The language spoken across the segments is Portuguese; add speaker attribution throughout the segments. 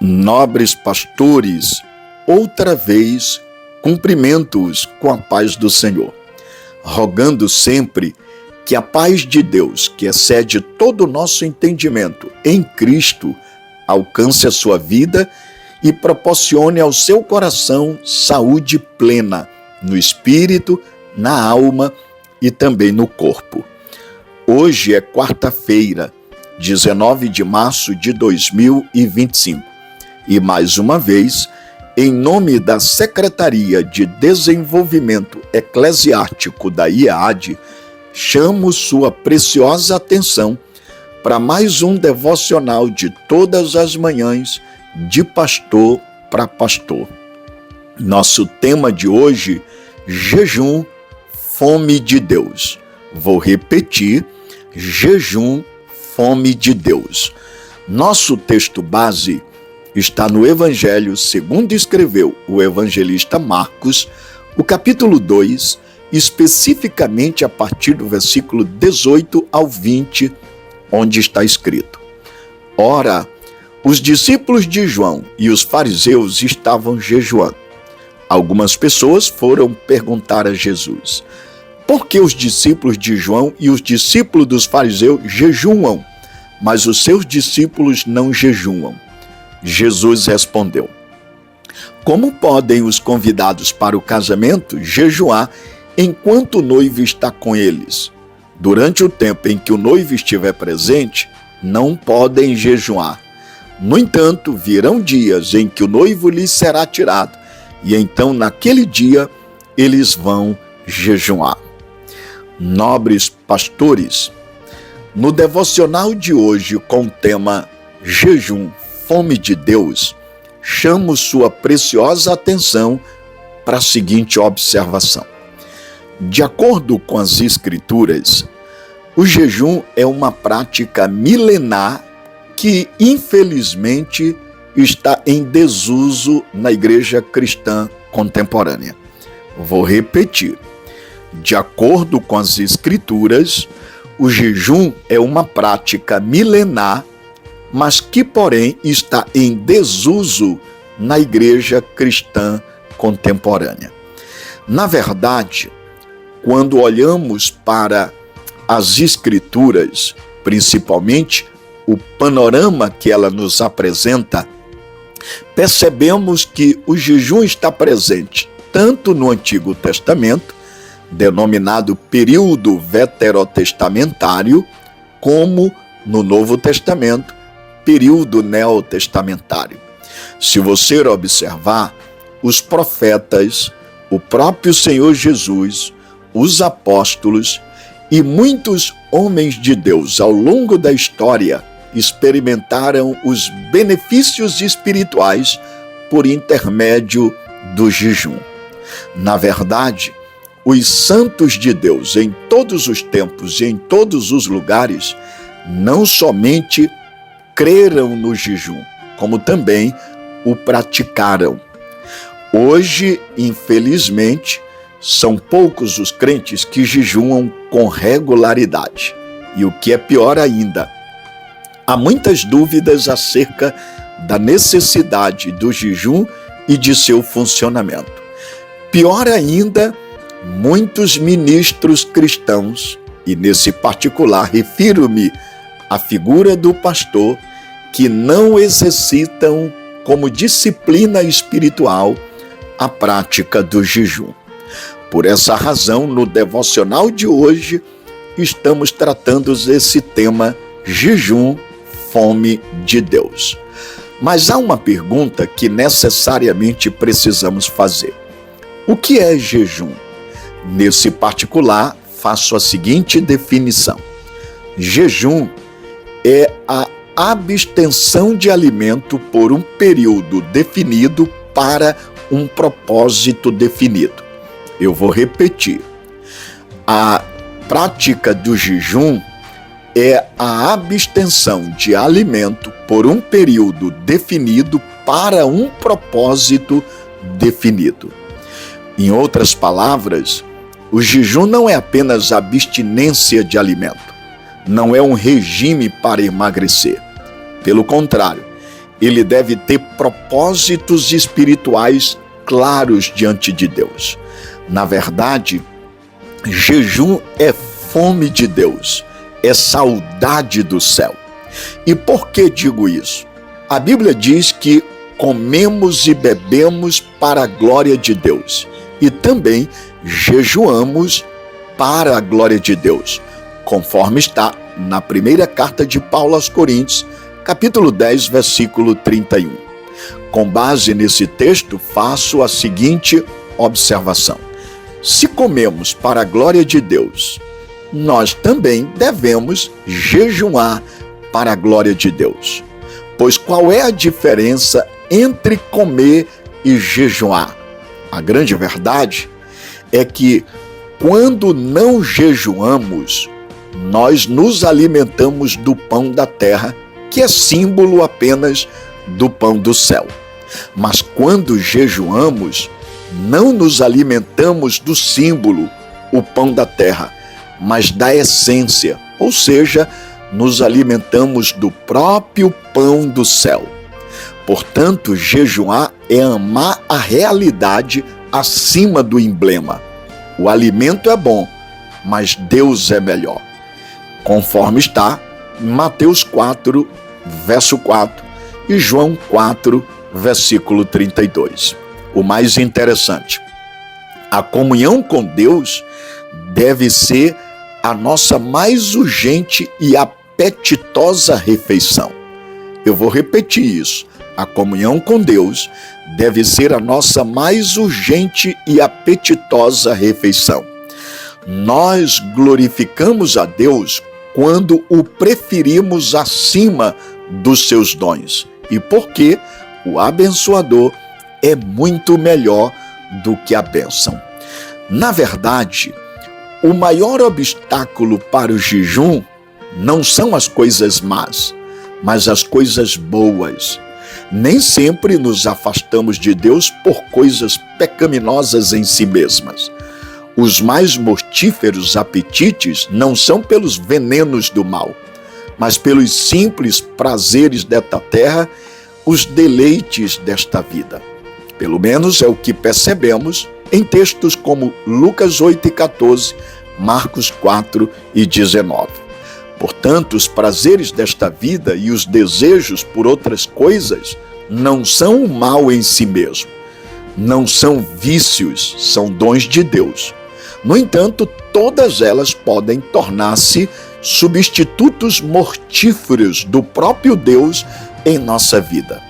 Speaker 1: Nobres pastores, outra vez cumprimento-os com a paz do Senhor, rogando sempre que a paz de Deus, que excede todo o nosso entendimento em Cristo, alcance a sua vida e proporcione ao seu coração saúde plena no espírito, na alma e também no corpo. Hoje é quarta-feira, 19 de março de 2025. E mais uma vez, em nome da Secretaria de Desenvolvimento Eclesiástico da IEAD, chamo sua preciosa atenção para mais um devocional de todas as manhãs, de pastor para pastor. Nosso tema de hoje, jejum, fome de Deus. Vou repetir, jejum, fome de Deus. Nosso texto base está no Evangelho segundo escreveu o evangelista Marcos, o capítulo 2, especificamente a partir do versículo 18 ao 20, onde está escrito: Ora, os discípulos de João e os fariseus estavam jejuando. Algumas pessoas foram perguntar a Jesus: por que os discípulos de João e os discípulos dos fariseus jejuam, mas os seus discípulos não jejuam? Jesus respondeu: como podem os convidados para o casamento jejuar enquanto o noivo está com eles? Durante o tempo em que o noivo estiver presente, não podem jejuar. No entanto, virão dias em que o noivo lhes será tirado, e então naquele dia eles vão jejuar. Nobres pastores, no devocional de hoje com o tema jejum, fome de Deus, chamo sua preciosa atenção para a seguinte observação. De acordo com as Escrituras, o jejum é uma prática milenar que, infelizmente, está em desuso na igreja cristã contemporânea. Vou repetir. De acordo com as Escrituras, o jejum é uma prática milenar, mas que, porém, está em desuso na igreja cristã contemporânea. Na verdade, quando olhamos para as Escrituras, principalmente o panorama que ela nos apresenta, percebemos que o jejum está presente tanto no Antigo Testamento, denominado período veterotestamentário, como no Novo Testamento, período neotestamentário. Se você observar, os profetas, o próprio Senhor Jesus, os apóstolos e muitos homens de Deus ao longo da história experimentaram os benefícios espirituais por intermédio do jejum. Na verdade, os santos de Deus em todos os tempos e em todos os lugares não somente creram no jejum, como também o praticaram. Hoje, infelizmente, são poucos os crentes que jejuam com regularidade. E o que é pior ainda, há muitas dúvidas acerca da necessidade do jejum e de seu funcionamento. Pior ainda, muitos ministros cristãos, e nesse particular refiro-me à figura do pastor, que não exercitam como disciplina espiritual a prática do jejum. Por essa razão, no devocional de hoje, estamos tratando esse tema jejum, fome de Deus. Mas há uma pergunta que necessariamente precisamos fazer. O que é jejum? Nesse particular, faço a seguinte definição. Jejum é a abstenção de alimento por um período definido para um propósito definido. Eu vou repetir. A prática do jejum é a abstenção de alimento por um período definido para um propósito definido. Em outras palavras, o jejum não é apenas abstinência de alimento, não é um regime para emagrecer. Pelo contrário, ele deve ter propósitos espirituais claros diante de Deus. Na verdade, jejum é fome de Deus, é saudade do céu. E por que digo isso? A Bíblia diz que comemos e bebemos para a glória de Deus e também jejuamos para a glória de Deus, conforme está na primeira carta de Paulo aos Coríntios, capítulo 10, versículo 31. Com base nesse texto, faço a seguinte observação: se comemos para a glória de Deus, nós também devemos jejuar para a glória de Deus. Pois qual é a diferença entre comer e jejuar? A grande verdade é que quando não jejuamos, nós nos alimentamos do pão da terra, que é símbolo apenas do pão do céu. Mas quando jejuamos, não nos alimentamos do símbolo, o pão da terra, mas da essência, ou seja, nos alimentamos do próprio pão do céu. Portanto, jejuar é amar a realidade acima do emblema. O alimento é bom, mas Deus é melhor. Conforme está em Mateus 4, verso 4 e João 4, versículo 32. O mais interessante, a comunhão com Deus deve ser a nossa mais urgente e apetitosa refeição. Eu vou repetir isso. A comunhão com Deus deve ser a nossa mais urgente e apetitosa refeição. Nós glorificamos a Deus quando o preferimos acima dos seus dons e porque o abençoador é muito melhor do que a bênção. Na verdade, o maior obstáculo para o jejum não são as coisas más, mas as coisas boas. Nem sempre nos afastamos de Deus por coisas pecaminosas em si mesmas. Os mais mortíferos apetites não são pelos venenos do mal, mas pelos simples prazeres desta terra, os deleites desta vida. Pelo menos é o que percebemos em textos como Lucas 8:14, Marcos 4:19. Portanto, os prazeres desta vida e os desejos por outras coisas não são o mal em si mesmo. Não são vícios, são dons de Deus. No entanto, todas elas podem tornar-se substitutos mortíferos do próprio Deus em nossa vida.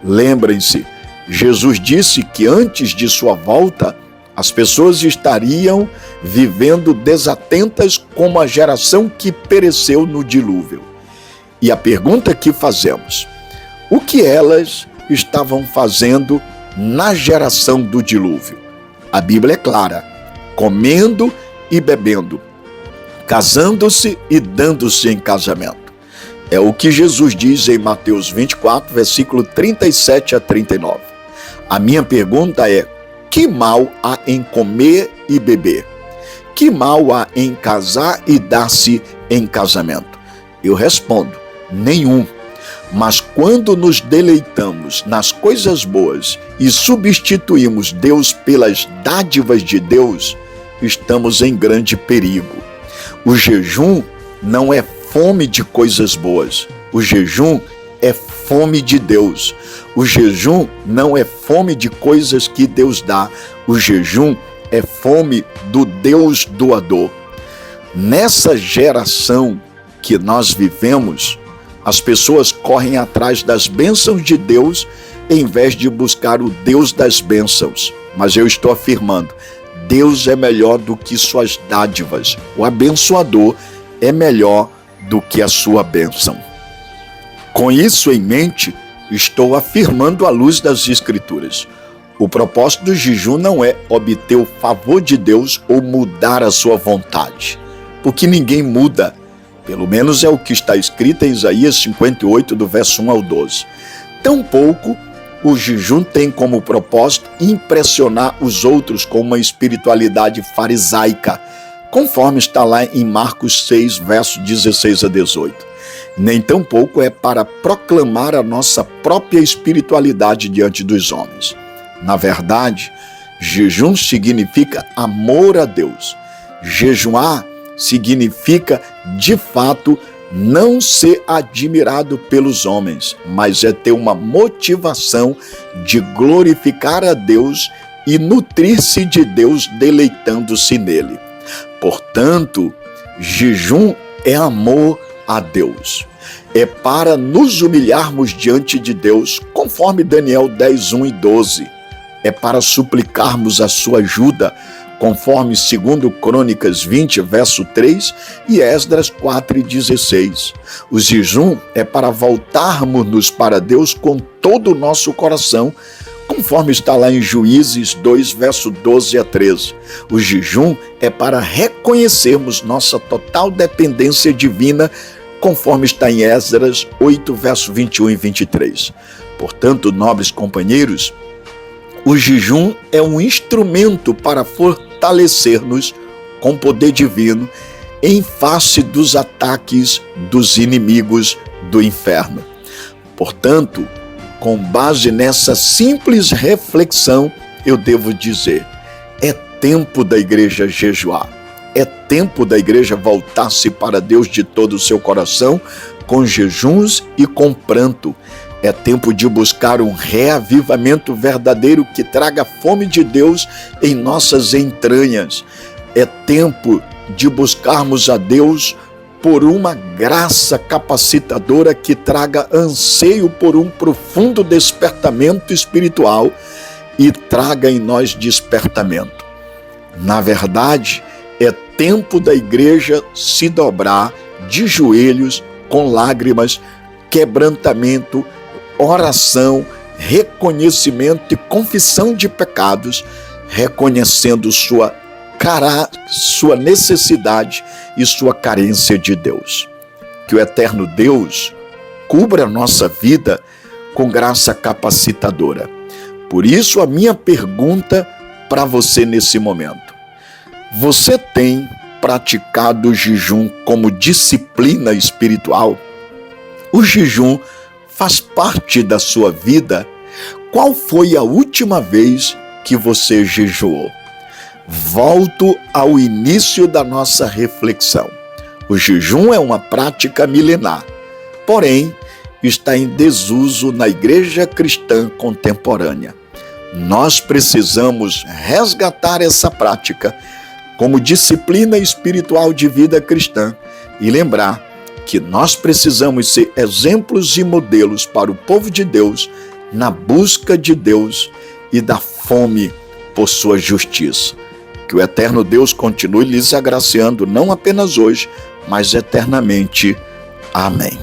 Speaker 1: Lembrem-se, Jesus disse que antes de sua volta, as pessoas estariam vivendo desatentas como a geração que pereceu no dilúvio. E a pergunta que fazemos: o que elas estavam fazendo na geração do dilúvio? A Bíblia é clara: comendo e bebendo, casando-se e dando-se em casamento. É o que Jesus diz em Mateus 24, versículo 37 a 39. A minha pergunta é: que mal há em comer e beber? Que mal há em casar e dar-se em casamento? Eu respondo: nenhum. Mas quando nos deleitamos nas coisas boas e substituímos Deus pelas dádivas de Deus, estamos em grande perigo. O jejum não é fome de coisas boas. O jejum é fome de Deus. O jejum não é fome de coisas que Deus dá. O jejum é fome do Deus doador. Nessa geração que nós vivemos, as pessoas correm atrás das bênçãos de Deus em vez de buscar o Deus das bênçãos. Mas eu estou afirmando, Deus é melhor do que suas dádivas. O abençoador é melhor do que a sua bênção. Com isso em mente, estou afirmando à luz das Escrituras. O propósito do jejum não é obter o favor de Deus ou mudar a sua vontade, porque ninguém muda. Pelo menos é o que está escrito em Isaías 58, do verso 1 ao 12. Tampouco o jejum tem como propósito impressionar os outros com uma espiritualidade farisaica, conforme está lá em Marcos 6, versos 16 a 18. Nem tampouco é para proclamar a nossa própria espiritualidade diante dos homens. Na verdade, jejum significa amor a Deus. Jejuar significa, de fato, não ser admirado pelos homens, mas é ter uma motivação de glorificar a Deus e nutrir-se de Deus, deleitando-se nele. Portanto, jejum é amor a Deus. É para nos humilharmos diante de Deus, conforme Daniel 10, 1 e 12. É para suplicarmos a sua ajuda, conforme 2 Crônicas 20, verso 3 e Esdras 4 e 16. O jejum é para voltarmos-nos para Deus com todo o nosso coração, conforme está lá em Juízes 2, verso 12 a 13. O jejum é para reconhecermos nossa total dependência divina, conforme está em Esdras 8, verso 21 e 23. Portanto, nobres companheiros, o jejum é um instrumento para fortalecer-nos com poder divino em face dos ataques dos inimigos do inferno. Portanto, com base nessa simples reflexão, eu devo dizer, é tempo da igreja jejuar. É tempo da igreja voltar-se para Deus de todo o seu coração, com jejuns e com pranto. É tempo de buscar um reavivamento verdadeiro que traga fome de Deus em nossas entranhas. É tempo de buscarmos a Deus por uma graça capacitadora que traga anseio por um profundo despertamento espiritual e traga em nós despertamento. Na verdade, é tempo da igreja se dobrar de joelhos, com lágrimas, quebrantamento, oração, reconhecimento e confissão de pecados, reconhecendo sua necessidade e sua carência de Deus. Que o eterno Deus cubra a nossa vida com graça capacitadora. Por isso, a minha pergunta para você nesse momento: você tem praticado o jejum como disciplina espiritual? O jejum faz parte da sua vida? Qual foi a última vez que você jejuou? Volto ao início da nossa reflexão. O jejum é uma prática milenar, porém está em desuso na igreja cristã contemporânea. Nós precisamos resgatar essa prática como disciplina espiritual de vida cristã e lembrar que nós precisamos ser exemplos e modelos para o povo de Deus na busca de Deus e da fome por sua justiça. Que o eterno Deus continue lhes agraciando, não apenas hoje, mas eternamente. Amém.